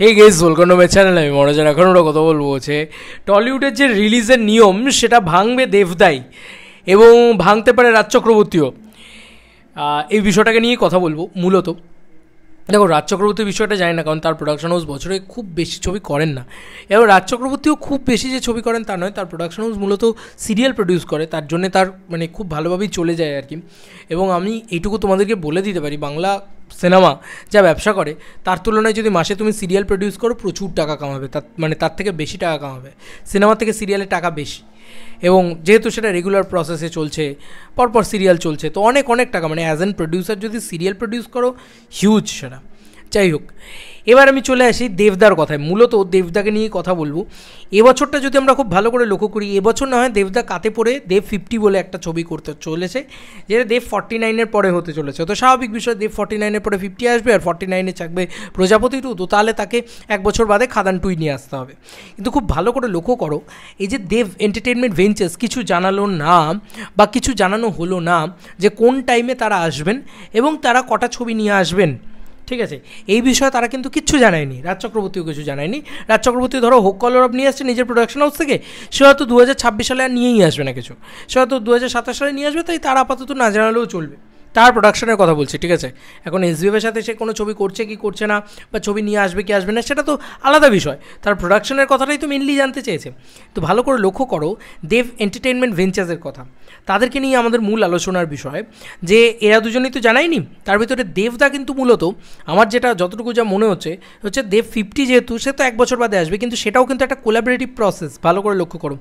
এই guess welcome to my channel. আমি মনোজন। এখন ওরা কথা বলবো হচ্ছে টলিউডের যে রিলিজের নিয়ম সেটা ভাঙবে দেবদাই এবং ভাঙতে পারে রাজ চক্রবর্তীও। এই বিষয়টাকে নিয়ে কথা বলবো মূলত। দেখো, রাজ চক্রবর্তীর বিষয়টা জানি না, কারণ তার প্রোডাকশন হাউস বছরে খুব বেশি ছবি করেন না। এবং রাজ চক্রবর্তীও খুব বেশি যে ছবি করেন তা নয়, তার প্রোডাকশন হাউস মূলত সিরিয়াল প্রডিউস করে, তার জন্যে তার মানে খুব ভালোভাবেই চলে যায় আর কি। এবং আমি এইটুকু তোমাদেরকে বলে দিতে পারি, বাংলা সিনেমা যা ব্যবসা করে তার তুলনায় যদি মাসে তুমি সিরিয়াল প্রডিউস করো প্রচুর টাকা কামাবে, তার থেকে বেশি টাকা কামাবে। সিনেমা থেকে সিরিয়ালে টাকা বেশি, এবং যেহেতু সেটা রেগুলার প্রসেসে চলছে, পরপর সিরিয়াল চলছে, তো অনেক টাকা, মানে অ্যাজ অ্যান প্রডিউসার যদি সিরিয়াল প্রডিউস করো হিউজ সেটা। যাই হোক, এবার আমি চলে আসি দেবদার কথায়। মূলত দেবদাকে নিয়ে কথা বলবো। এবছরটা যদি আমরা খুব ভালো করে লক্ষ্য করি, এবছর না হয় দেবদা কাতে পড়ে দেব 50 বলে একটা ছবি করতে চলেছে, যেটা দেব 49-এর পরে হতে চলেছে। তো স্বাভাবিক বিষয়, দেব 49-এর পরে 50 আসবে, আর 49-এ থাকবে প্রজাপতি 2, তো তাহলে তাকে 1 বছর বাদে খাদান 2 নিয়ে আসতে হবে। কিন্তু খুব ভালো করে লক্ষ্য করো, এই যে দেব এন্টারটেনমেন্ট ভেঞ্চার্স কিছু জানালো না বা কিছু জানানো হলো না যে কোন টাইমে তারা আসবেন এবং তারা কটা ছবি নিয়ে আসবেন, ঠিক আছে, এই বিষয়ে তারা কিন্তু কিচ্ছু জানায়নি। রাজ চক্রবর্তীও কিছু জানায়নি। রাজ চক্রবর্তী ধরো হোক কলরব নিয়ে আসছে নিজের প্রোডাকশন হাউস থেকে, সে হয়তো 2026 সালে আর নিয়েই আসবে না কিছু, সে হয়তো 2027 সালে নিয়ে আসবে, তাই তার আপাতত না জানালেও চলবে। তার প্রোডাকশনের কথা বলছি, ঠিক আছে। এখন এসবিএফের সাথে সে কোনো ছবি করছে কি করছে না, বা ছবি নিয়ে আসবে কি আসবে না, সেটা তো আলাদা বিষয়। তার প্রোডাকশনের কথাটাই তো মেনলি জানতে চেয়েছে। তো ভালো করে লক্ষ্য করো দেব এন্টারটেনমেন্ট ভেঞ্চার্সের কথা, তাদেরকে নিয়ে আমাদের মূল আলোচনার বিষয় যে এরা দুজনেই তো জানায়নি। তার ভিতরে দেবদা কিন্তু মূলত আমার যেটা যতটুকু যা মনে হচ্ছে দেব 50 যেহেতু, সে তো 1 বছর বাদে আসবে, কিন্তু সেটাও কিন্তু একটা কোলাবোরেটিভ প্রসেস। ভালো করে লক্ষ্য করো,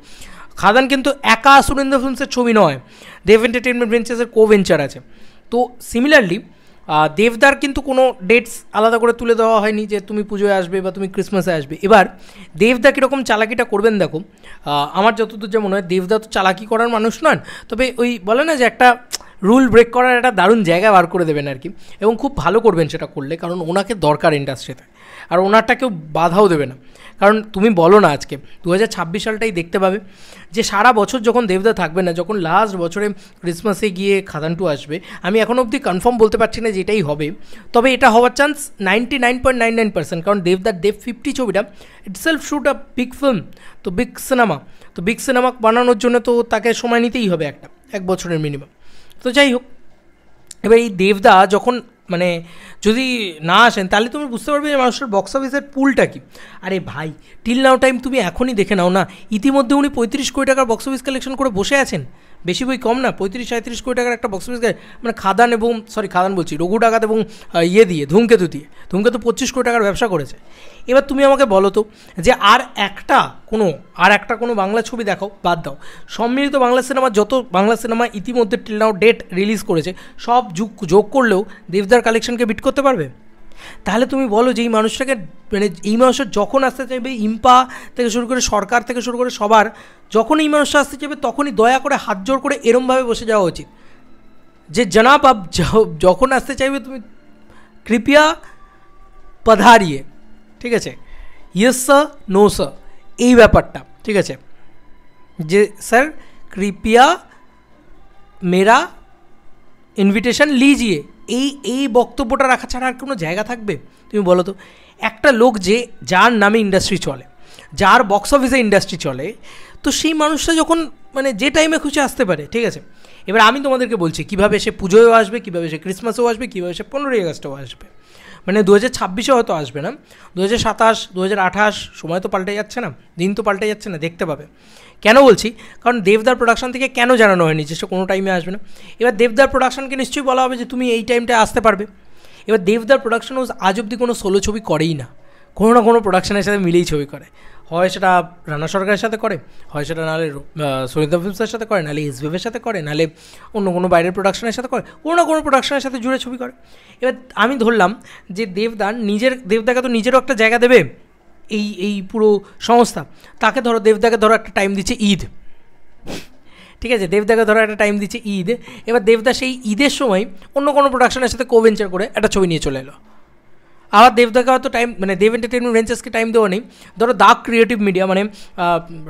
খাদান কিন্তু একা সুরেন্দ্র ফিল্মসের ছবি নয়, দেব এন্টারটেনমেন্ট ভেঞ্চার্সের ভেঞ্চার আছে। তো সিমিলারলি দেবদার কিন্তু কোনো ডেটস আলাদা করে তুলে দেওয়া হয়নি যে তুমি পুজোয় আসবে বা তুমি ক্রিসমাসে আসবে। এবার দেবদা কীরকম চালাকিটা করবেন দেখো, আমার যতদূর যা মনে হয় দেবদা তো চালাকি করার মানুষ নন, তবে ওই বলে না যে একটা রুল ব্রেক করার একটা দারুণ জায়গা বার করে দেবেন আর কি, এবং খুব ভালো করবেন সেটা করলে, কারণ ওনাকে দরকার ইন্ডাস্ট্রিতে, আর ওনারটা কেউ বাধাও দেবে না। কারণ তুমি বলো না আজকে 2026 সালটাই দেখতে পাবে যে সারা বছর যখন দেবদা থাকবে না, যখন লাস্ট বছরে ক্রিসমাসে গিয়ে খাদান 2 আসবে, আমি এখন অবধি কনফার্ম বলতে পারছি না যে এটাই হবে, তবে এটা হওয়ার চান্স 99.99%, কারণ দেব 50 ছবিটা itself shoot a big film, তো বিগ সিনেমা বানানোর জন্য তো তাকে সময় নিতেই হবে 1 বছরের মিনিমাম। তো যাই হোক, এবার এই দেবদা যখন মানে যদি না আসেন, তাহলে তুমি বুঝতে পারবে যে মানুষের বক্স অফিসের পুলটা কি। আরে ভাই, টিল নাও টাইম তুমি এখনই দেখে নাও না, ইতিমধ্যে উনি 35 কোটি টাকার বক্স অফিস কালেকশন করে বসে আছেন। বেশি বই কম না, 35-37 কোটি টাকার একটা বক্স অফিস, মানে খাদান বলছি রঘু ডাকাত এবং ধূমকেতু 25 কোটি টাকার ব্যবসা করেছে। এবার তুমি আমাকে বলো তো যে আর একটা কোনো বাংলা ছবি দেখাও, বাদ দাও, সম্মিলিত বাংলা সিনেমা যত বাংলা সিনেমা ইতিমধ্যে টিল নাও ডেট রিলিজ করেছে সব যোগ করলেও দেবদার কালেকশনকে বিট করতে পারবে? তাহলে তুমি বলো যে এই মানুষটাকে, মানে এই মানুষের যখন আসতে চাইবে, ইম্পা থেকে শুরু করে সরকার থেকে শুরু করে সবার, যখন এই মানুষটা আসতে চাইবে তখনই দয়া করে হাত জোর করে এরমভাবে বসে যাওয়া উচিত যে জনাব আপ যখন আসতে চাইবে তুমি কৃপয়া পধারিয়ে, ঠিক আছে, ইয়েস স্যার নো স্যার, এই ব্যাপারটা, ঠিক আছে, যে স্যার কৃপয়া মেরা ইনভিটেশন লিজিয়ে, এই বক্তব্যটা রাখা ছাড়া আর কোনো জায়গা থাকবে? তুমি বলো তো, একটা লোক যার নামে ইন্ডাস্ট্রি চলে, যার বক্স অফিসে ইন্ডাস্ট্রি চলে, তো সেই মানুষটা যখন মানে যে টাইমে খুশি আসতে পারে, ঠিক আছে। এবার আমি তোমাদেরকে বলছি কীভাবে সে পুজোয়ও আসবে, কীভাবে সে ক্রিসমাসেও আসবে, কীভাবে সে 15ই আগস্টেও আসবে। মানে 2026-এ হয়তো আসবে না, 2027, 2028, সময় তো পাল্টে যাচ্ছে না, দিন তো পাল্টে যাচ্ছে না, দেখতে পাবে। কেন বলছি, কারণ দেবদার প্রোডাকশন থেকে কেন জানানো হয়নি যে সে কোনো টাইমে আসবে না? এবার দেবদার প্রোডাকশনকে নিশ্চয়ই বলা হবে যে তুমি এই টাইমটায় আসতে পারবে। এবার দেবদার প্রোডাকশন হাউস আজ অবধি কোনো সোলো ছবি করেই না, কোনো না কোনো প্রোডাকশনের সাথে মিলেই ছবি করে, হয় সেটা রানা সরকারের সাথে করে, হয় সেটা নাহলে সুরেন্দ্র ফিল্মসের সাথে করে, নাহলে এসবিএফের সাথে করে, নাহলে অন্য কোনো বাইরের প্রোডাকশনের সাথে করে, কোনো না কোনো প্রোডাকশনের সাথে জুড়ে ছবি করে। এবার আমি ধরলাম যে দেবদাকে তো নিজেরও একটা জায়গা দেবে এই পুরো সংস্থা, তাকে দেবদাকে একটা টাইম দিচ্ছে ঈদ, ঠিক আছে, দেবদাকে একটা টাইম দিচ্ছে ঈদ। এবার দেবদা সেই ঈদের সময় অন্য কোনো প্রোডাকশনের সাথে কোভেঞ্চার করে একটা ছবি নিয়ে চলে এলো। আবার দেবদাকে হয়তো টাইম, মানে দেব এন্টারটেনমেন্ট ভেঞ্চার্সকে টাইম দেওয়া নেই, ধরো দাগ ক্রিয়েটিভ মিডিয়া মানে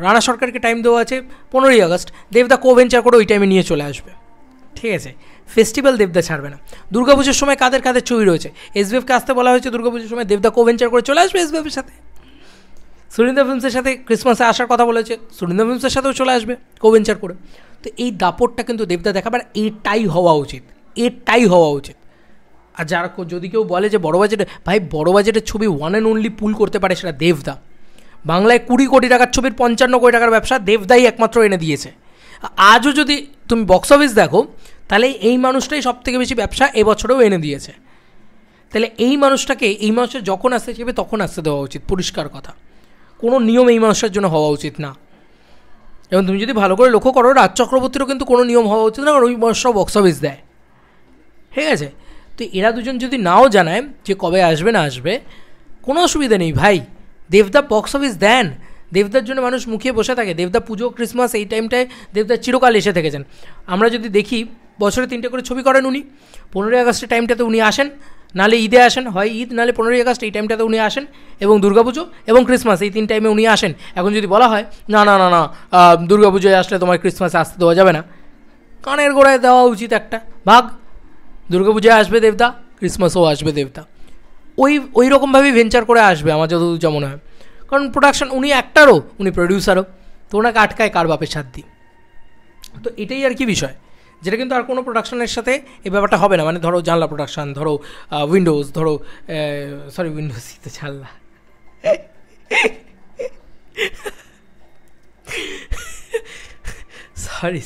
রানা সরকারকে টাইম দেওয়া আছে 15ই আগস্ট, দেবদা কোভেঞ্চার করে ওই টাইমে নিয়ে চলে আসবে, ঠিক আছে। ফেস্টিভ্যাল দেবদা ছাড়বে না। দুর্গাপুজোর সময় কাদের কাদের ছবি রয়েছে, এসবিএফকে আসতে বলা হয়েছে দুর্গাপুজোর সময়, দেবদা কোভেঞ্চার করে চলে আসবে এসবিএফের সাথে। সুরিন্দর ফিল্মসের সাথে ক্রিসমাসে আসার কথা বলেছে, সুরিন্দর ফিল্মসের সাথেও চলে আসবে কোভেঞ্চার করে। তো এই দাপটটা কিন্তু দেবদা দেখাবার, এটাই হওয়া উচিত, এটাই হওয়া উচিত। আর যারা যদি কেউ বলে যে বড় বাজেটে, ভাই বড় বাজেটের ছবি ওয়ান অ্যান্ড অনলি পুল করতে পারে সেটা দেবদা। বাংলায় 20 কোটি টাকার ছবির 55 কোটি টাকার ব্যবসা দেবদাই একমাত্র এনে দিয়েছে। আজও যদি তুমি বক্স অফিস দেখো তাহলে এই মানুষটাই সব থেকে বেশি ব্যবসা এবছরেও এনে দিয়েছে। তাহলে এই মানুষটাকে, এই মানুষের যখন আসতে চাইবে তখন আসতে দেওয়া উচিত, পরিষ্কার কথা। কোনো নিয়ম এই মানুষের জন্য হওয়া উচিত না। এবং তুমি যদি ভালো করে লক্ষ্য করো, রাজ চক্রবর্তীরও কিন্তু কোনো নিয়ম হওয়া উচিত না, কারণ ওই মানুষটাও বক্স অফিস দেয়, ঠিক আছে? তো এরা দুজন যদি নাও জানায় যে কবে আসবে না আসবে, কোনো অসুবিধা নেই ভাই, দেবদা বক্স অফিস দেন। দেবদার জন্য মানুষ মুখিয়ে বসে থাকে। দেবদা পুজো, ক্রিসমাস, এই টাইমটায় দেবদার চিরকাল এসে থেকেছেন। আমরা যদি দেখি বছরে 3টে করে ছবি করেন উনি। 15ই আগস্টের টাইমটাতে উনি আসেন, নালে ঈদে আসেন, হয় ঈদ নালে 15ই আগস্ট, এই টাইমটাতে উনি আসেন, এবং দুর্গাপুজো এবং ক্রিসমাস, এই 3 টাইমে উনি আসেন। এখন যদি বলা হয় না না না না দুর্গাপুজোয় আসলে তোমার ক্রিসমাসে আসতে দেওয়া যাবে না, কানের গোড়ায় দেওয়া উচিত একটা ভাগ। দুর্গাপুজোয় আসবে দেবদা, ক্রিসমাসও আসবে দেবদা, ওই রকমভাবেই ভেঞ্চার করে আসবে আমার যতদূর যা মনে হয়। কারণ প্রোডাকশন, উনি অ্যাক্টারও, উনি প্রডিউসারও, তো ওনাকে আটকায় কার বাপের সাথ দিই। তো এটাই আর কি বিষয়, যেটা কিন্তু আর কোনো প্রোডাকশনের সাথে এই ব্যাপারটা হবে না। মানে ধরো জানলা প্রোডাকশান, ধরো উইন্ডোজ, ধরো সরি উইন্ডোজই তো জানলা, সরি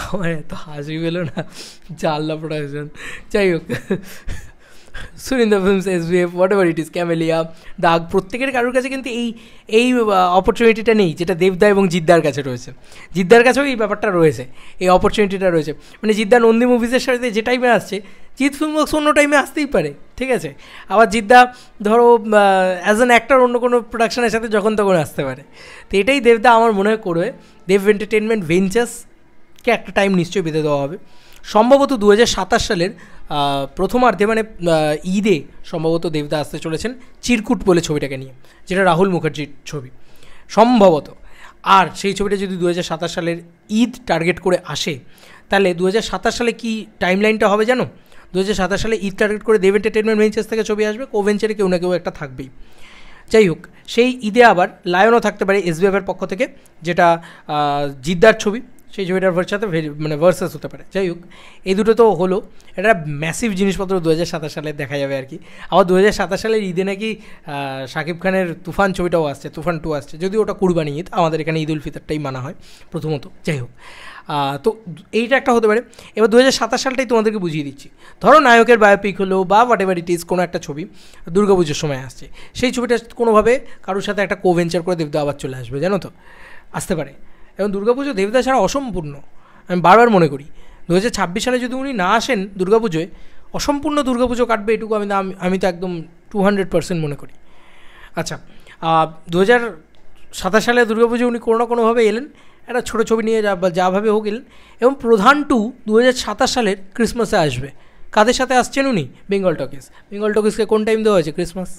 আমার এত হাসি পেলো না, জানলা প্রোডাকশন, যাই হোক, Surinder films, SBF, what ever it is, camellia, দাগ, প্রত্যেকের কারোর কাছে কিন্তু এই অপরচুনিটিটা নেই যেটা দেবদা এবং জিদ্দার কাছে রয়েছে। জিদ্দার কাছেও এই ব্যাপারটা রয়েছে, এই অপরচুনিটিটা রয়েছে। মানে জিদ্দা নন্দী মুভিজের সাথে যে টাইমে আসছে, জিৎ ফিল্মওয়ার্কস অন্য টাইমে আসতেই পারে, ঠিক আছে? আবার জিদ্দা ধরো অ্যাজ অ্যান অ্যাক্টর অন্য কোনো প্রোডাকশনের সাথে যখন তখন আসতে পারে। তো এটাই দেবদা আমার মনে হয় করবে। দেব এন্টারটেনমেন্ট ভেঞ্চার্সকে একটা টাইম নিশ্চয়ই বেঁধে দেওয়া হবে। সম্ভবত 2027 সালের প্রথমার্ধে, মানে ঈদে সম্ভবত দেবদা আসতে চলেছেন চিরকুট বলে ছবিটাকে নিয়ে, যেটা রাহুল মুখার্জির ছবি সম্ভবত। আর সেই ছবিটা যদি 2027 সালের ঈদ টার্গেট করে আসে, তাহলে 2027 সালে কি টাইমলাইনটা হবে জানো? 2027 সালে ঈদ টার্গেট করে দেব এন্টারটেনমেন্ট ভেঞ্চার্স থেকে ছবি আসবে, কোভেঞ্চারে কেউ না কেউ একটা থাকবেই। যাই হোক, সেই ঈদে আবার লায়নও থাকতে পারে এসবিএফের পক্ষ থেকে, যেটা জিদ্দার ছবি, সেই ছবিটার সাথে মানে ভার্সেস হতে পারে। যাই হোক, এই দুটো তো হলো, এটা ম্যাসিভ জিনিসপত্র 2027 সালে দেখা যাবে আর কি। আবার 2027 সালের ঈদে নাকি শাকিব খানের তুফান ছবিটাও আসছে, তুফান 2 আসছে, যদিও ওটা কুরবানি ঈদ, আমাদের এখানে ঈদ উল ফিতরটাই মানা হয় প্রথমত। যাই হোক, তো এইটা একটা হতে পারে। এবার 2027 সালটাই তোমাদেরকে বুঝিয়ে দিচ্ছি। ধরো নায়কের বায়োপিক হলো বা হোয়াট এভার ইট ইজ, কোনো একটা ছবি দুর্গাপুজোর সময় আসছে, সেই ছবিটা কোনোভাবে কারোর সাথে একটা কোভেঞ্চার করে দেবদা আবার চলে আসবে, জানো তো, আসতে পারে। এবং দুর্গাপুজো দেবদা ছাড়া অসম্পূর্ণ, আমি বারবার মনে করি। 2026 সালে যদি উনি না আসেন দুর্গাপুজোয়, অসম্পূর্ণ দুর্গাপুজো কাটবে, এটুকু আমি তো একদম 200% মনে করি। আচ্ছা, 2027 সালে দুর্গাপুজো উনি কোনো না কোনোভাবে এলেন, একটা ছোটো ছবি নিয়ে যাভাবে হোক এলেন, এবং প্রধান 2027 সালের ক্রিসমাসে আসবে। কাদের সাথে আসছেন উনি? বেঙ্গল টকিজ। বেঙ্গল টকিজকে কোন টাইম দেওয়া হয়েছে? ক্রিসমাস।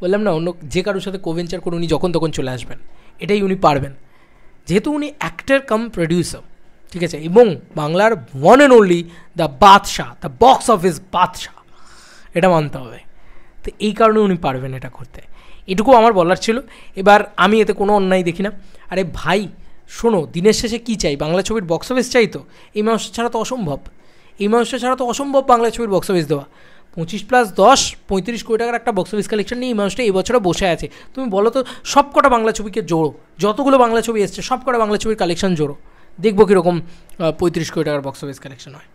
বললাম না, অন্য যে কারোর সাথে কোভেঞ্চার করে উনি যখন তখন চলে আসবেন, এটাই উনি পারবেন, যেহেতু উনি অ্যাক্টর কাম প্রডিউসার, ঠিক আছে? এবং বাংলার ওয়ান অ্যান্ড অনলি দ্য বাদশাহ, দ্য বক্স অফিস বাদশাহ, এটা মানতে হবে। তো এই কারণে উনি পারবেন এটা করতে, এটুকু আমার বলার ছিল। এবার আমি এতে কোনো অন্যায় দেখি না। আরে ভাই শোনো, দিনের শেষে কী চাই? বাংলা ছবির বক্স অফিস চাই। তো এই মানুষটা ছাড়া তো অসম্ভব, এই মানুষটা ছাড়া তো অসম্ভব বাংলা ছবির বক্স অফিস দেওয়া। 25+10 35 কোটি টাকার একটা বক্স অফিস কালেকশন নিয়ে এই মানুষটা এই বছরে বসে আছে। তুমি বলো তো, সব কটা বাংলা ছবিকে জোড়ো, যতগুলো বাংলা ছবি এসছে সব কটা বাংলা ছবির কালেকশন জোড়ো, দেখবো কীরকম 35 কোটি টাকার বক্স অফিস কালেকশন হয়।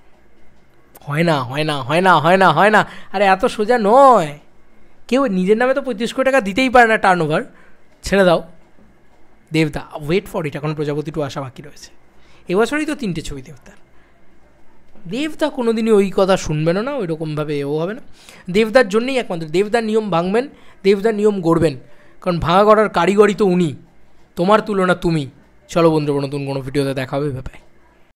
হয় না, হয় না, হয় না, হয় না, হয় না। আরে এত সোজা নয়। কেউ নিজের নামে তো 35 কোটি টাকা দিতেই পারে না টার্ন ওভার, ছেড়ে দাও। দেবদা ওয়েট ফর ইট, এখন প্রজাপতি 2 আসা বাকি রয়েছে। এবছরই তো 3টে ছবি দেবদার। দেবদা কোনো দিনই ওই কথা শুনবেনও না, ওই রকমভাবে এও হবে না। দেবদার জন্যই একমাত্র, দেবদার নিয়ম ভাঙবেন, দেবদার নিয়ম গড়বেন, কারণ ভাঙা গড়ার কারিগরি তো উনি, তোমার তুলনা তুমি। চলো বন্ধুরা, নতুন কোনো ভিডিওতে দেখা হবে, ব্যাপারে।